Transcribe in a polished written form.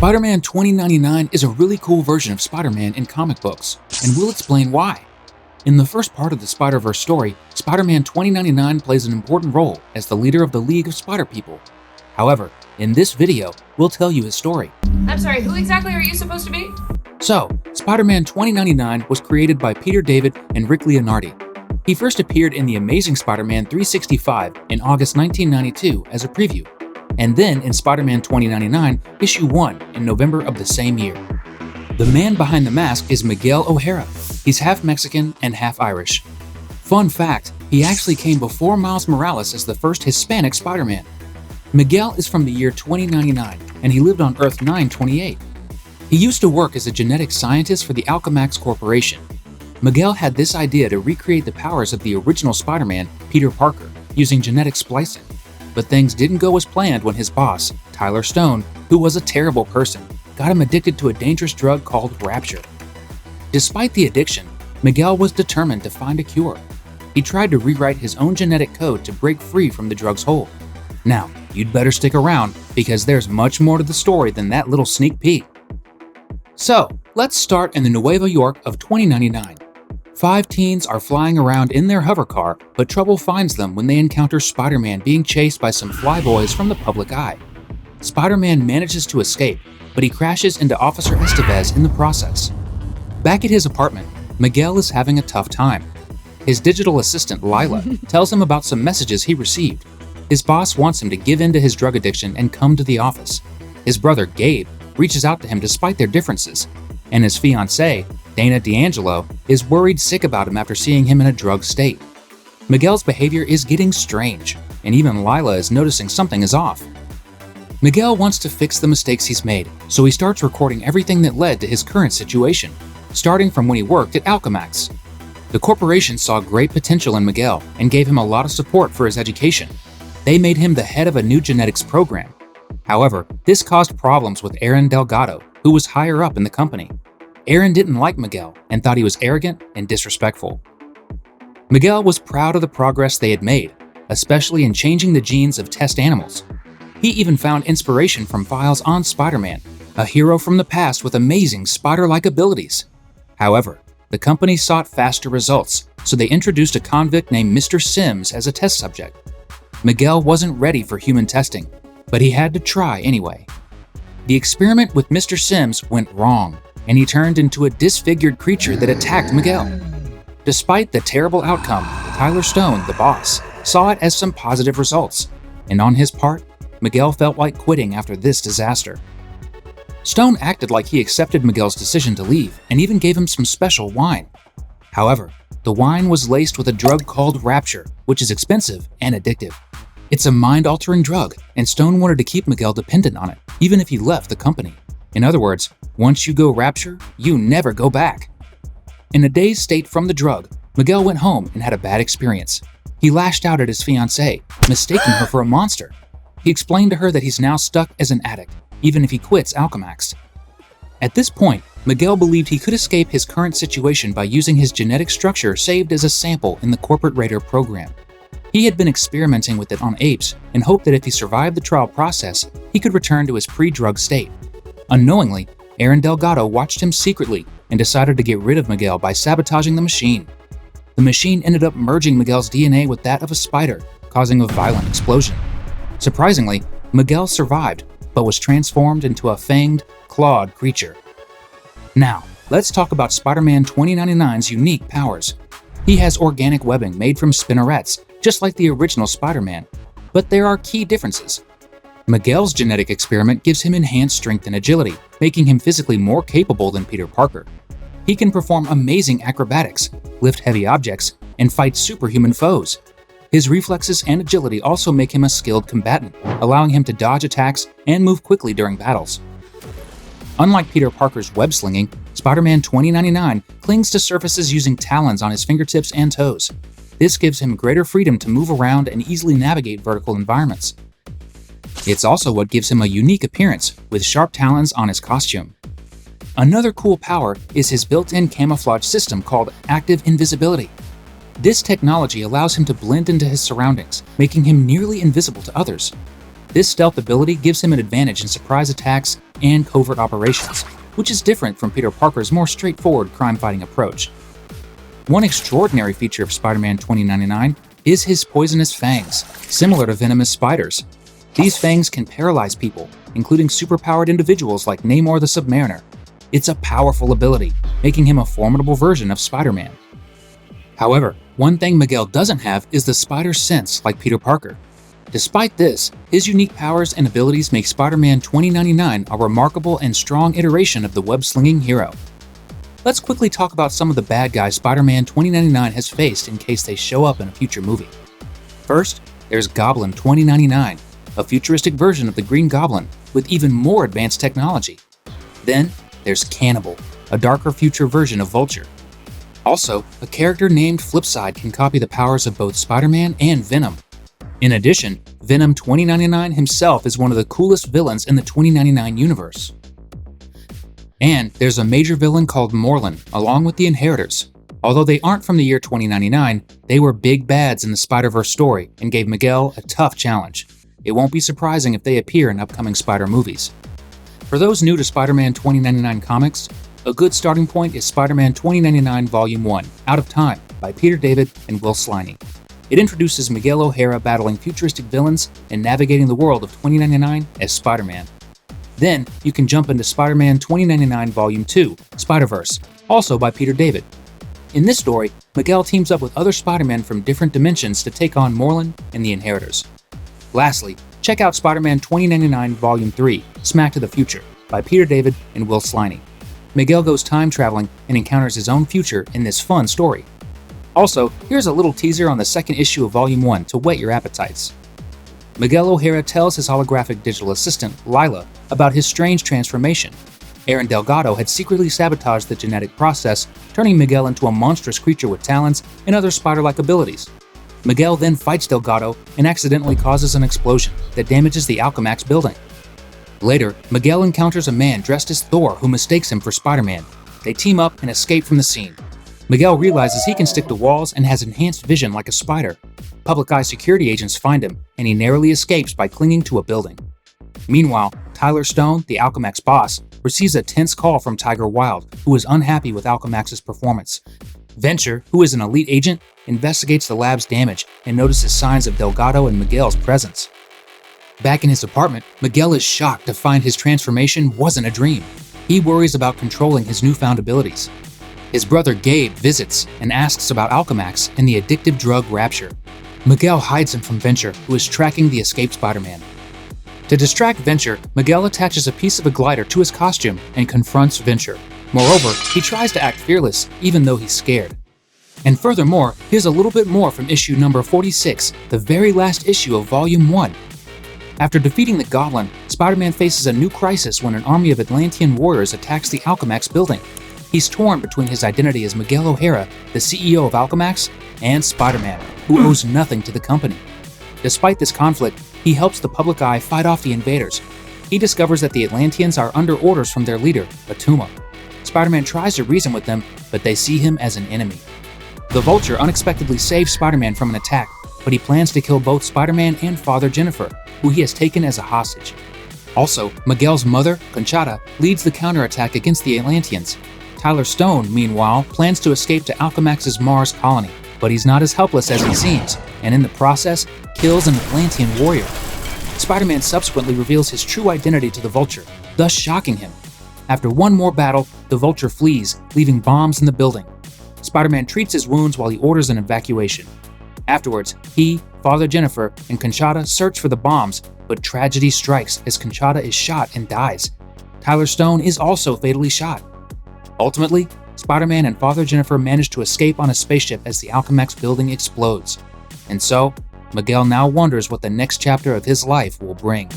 Spider-Man 2099 is a really cool version of Spider-Man in comic books, and we'll explain why. In the first part of the Spider-Verse story, Spider-Man 2099 plays an important role as the leader of the League of Spider-People. However, in this video, we'll tell you his story. I'm sorry, who exactly are you supposed to be? So, Spider-Man 2099 was created by Peter David and Rick Leonardi. He first appeared in The Amazing Spider-Man 365 in August 1992 as a preview, and then in Spider-Man 2099 Issue 1 in November of the same year. The man behind the mask is Miguel O'Hara. He's half Mexican and half Irish. Fun fact, he actually came before Miles Morales as the first Hispanic Spider-Man. Miguel is from the year 2099, and he lived on Earth 928. He used to work as a genetic scientist for the Alchemax Corporation. Miguel had this idea to recreate the powers of the original Spider-Man, Peter Parker, using genetic splicing. But things didn't go as planned when his boss, Tyler Stone, who was a terrible person, got him addicted to a dangerous drug called Rapture. Despite the addiction, Miguel was determined to find a cure. He tried to rewrite his own genetic code to break free from the drug's hold. Now, you'd better stick around because there's much more to the story than that little sneak peek. So, let's start in the Nueva York of 2099. 5 teens are flying around in their hover car, but trouble finds them when they encounter Spider-Man being chased by some flyboys from the public eye. Spider-Man manages to escape, but he crashes into Officer Através in the process. Back at his apartment, Miguel is having a tough time. His digital assistant, Lila, tells him about some messages he received. His boss wants him to give in to his drug addiction and come to the office. His brother, Gabe, reaches out to him despite their differences, and his fiancée, Dana D'Angelo, is worried sick about him after seeing him in a drugged state. Miguel's behavior is getting strange, and even Lila is noticing something is off. Miguel wants to fix the mistakes he's made, so he starts recording everything that led to his current situation, starting from when he worked at Alchemax. The corporation saw great potential in Miguel and gave him a lot of support for his education. They made him the head of a new genetics program. However, this caused problems with Aaron Delgado, who was higher up in the company. Aaron didn't like Miguel and thought he was arrogant and disrespectful. Miguel was proud of the progress they had made, especially in changing the genes of test animals. He even found inspiration from files on Spider-Man, a hero from the past with amazing spider-like abilities. However, the company sought faster results, so they introduced a convict named Mr. Sims as a test subject. Miguel wasn't ready for human testing, but he had to try anyway. The experiment with Mr. Sims went wrong, and he turned into a disfigured creature that attacked Miguel. Despite the terrible outcome, Tyler Stone, the boss, saw it as some positive results, and on his part, Miguel felt like quitting after this disaster. Stone acted like he accepted Miguel's decision to leave and even gave him some special wine. However, the wine was laced with a drug called Rapture, which is expensive and addictive. It's a mind-altering drug, and Stone wanted to keep Miguel dependent on it, even if he left the company. In other words, once you go Rapture, you never go back. In a dazed state from the drug, Miguel went home and had a bad experience. He lashed out at his fiancée, mistaking her for a monster. He explained to her that he's now stuck as an addict, even if he quits Alchemax. At this point, Miguel believed he could escape his current situation by using his genetic structure saved as a sample in the Corporate Raider program. He had been experimenting with it on apes and hoped that if he survived the trial process, he could return to his pre-drug state. Unknowingly, Aaron Delgado watched him secretly and decided to get rid of Miguel by sabotaging the machine. The machine ended up merging Miguel's DNA with that of a spider, causing a violent explosion. Surprisingly, Miguel survived, but was transformed into a fanged, clawed creature. Now, let's talk about Spider-Man 2099's unique powers. He has organic webbing made from spinnerets, just like the original Spider-Man, but there are key differences. Miguel's genetic experiment gives him enhanced strength and agility, making him physically more capable than Peter Parker. He can perform amazing acrobatics, lift heavy objects, and fight superhuman foes. His reflexes and agility also make him a skilled combatant, allowing him to dodge attacks and move quickly during battles. Unlike Peter Parker's web slinging, Spider-Man 2099 clings to surfaces using talons on his fingertips and toes. This gives him greater freedom to move around and easily navigate vertical environments. It's also what gives him a unique appearance, with sharp talons on his costume. Another cool power is his built-in camouflage system called Active Invisibility. This technology allows him to blend into his surroundings, making him nearly invisible to others. This stealth ability gives him an advantage in surprise attacks and covert operations, which is different from Peter Parker's more straightforward crime-fighting approach. One extraordinary feature of Spider-Man 2099 is his poisonous fangs, similar to venomous spiders. These fangs can paralyze people, including superpowered individuals like Namor the Submariner. It's a powerful ability, making him a formidable version of Spider-Man. However, one thing Miguel doesn't have is the spider sense like Peter Parker. Despite this, his unique powers and abilities make Spider-Man 2099 a remarkable and strong iteration of the web-slinging hero. Let's quickly talk about some of the bad guys Spider-Man 2099 has faced in case they show up in a future movie. First, there's Goblin 2099, a futuristic version of the Green Goblin with even more advanced technology. Then, there's Cannibal, a darker future version of Vulture. Also, a character named Flipside can copy the powers of both Spider-Man and Venom. In addition, Venom 2099 himself is one of the coolest villains in the 2099 universe. And there's a major villain called Morlun, along with the Inheritors. Although they aren't from the year 2099, they were big bads in the Spider-Verse story and gave Miguel a tough challenge. It won't be surprising if they appear in upcoming Spider movies. For those new to Spider-Man 2099 comics, a good starting point is Spider-Man 2099 Volume 1, Out of Time, by Peter David and Will Sliney. It introduces Miguel O'Hara battling futuristic villains and navigating the world of 2099 as Spider-Man. Then, you can jump into Spider-Man 2099 Volume 2, Spider-Verse, also by Peter David. In this story, Miguel teams up with other Spider-Men from different dimensions to take on Morlun and the Inheritors. Lastly, check out Spider-Man 2099 Volume 3, Smack to the Future, by Peter David and Will Sliney. Miguel goes time traveling and encounters his own future in this fun story. Also, here's a little teaser on the second issue of Volume 1 to whet your appetites. Miguel O'Hara tells his holographic digital assistant, Lila, about his strange transformation. Aaron Delgado had secretly sabotaged the genetic process, turning Miguel into a monstrous creature with talons and other spider-like abilities. Miguel then fights Delgado and accidentally causes an explosion that damages the Alchemax building. Later, Miguel encounters a man dressed as Thor who mistakes him for Spider-Man. They team up and escape from the scene. Miguel realizes he can stick to walls and has enhanced vision like a spider. Public Eye security agents find him, and he narrowly escapes by clinging to a building. Meanwhile, Tyler Stone, the Alchemax boss, receives a tense call from Tiger Wilde, who is unhappy with Alchemax's performance. Venture, who is an elite agent, investigates the lab's damage and notices signs of Delgado and Miguel's presence. Back in his apartment, Miguel is shocked to find his transformation wasn't a dream. He worries about controlling his newfound abilities. His brother Gabe visits and asks about Alchemax and the addictive drug Rapture. Miguel hides him from Venture, who is tracking the escaped Spider-Man. To distract Venture, Miguel attaches a piece of a glider to his costume and confronts Venture. Moreover, he tries to act fearless, even though he's scared. And furthermore, here's a little bit more from issue number 46, the very last issue of Volume 1. After defeating the Goblin, Spider-Man faces a new crisis when an army of Atlantean warriors attacks the Alchemax building. He's torn between his identity as Miguel O'Hara, the CEO of Alchemax, and Spider-Man, who owes nothing to the company. Despite this conflict, he helps the Public Eye fight off the invaders. He discovers that the Atlanteans are under orders from their leader, Atuma. Spider-Man tries to reason with them, but they see him as an enemy. The Vulture unexpectedly saves Spider-Man from an attack, but he plans to kill both Spider-Man and Father Jennifer, who he has taken as a hostage. Also, Miguel's mother, Conchata, leads the counterattack against the Atlanteans. Tyler Stone, meanwhile, plans to escape to Alchemax's Mars colony, but he's not as helpless as he seems, and in the process, kills an Atlantean warrior. Spider-Man subsequently reveals his true identity to the Vulture, thus shocking him. After one more battle, the Vulture flees, leaving bombs in the building. Spider-Man treats his wounds while he orders an evacuation. Afterwards, he, Father Jennifer, and Conchata search for the bombs, but tragedy strikes as Conchata is shot and dies. Tyler Stone is also fatally shot. Ultimately, Spider-Man and Father Jennifer manage to escape on a spaceship as the Alchemax building explodes. And so, Miguel now wonders what the next chapter of his life will bring.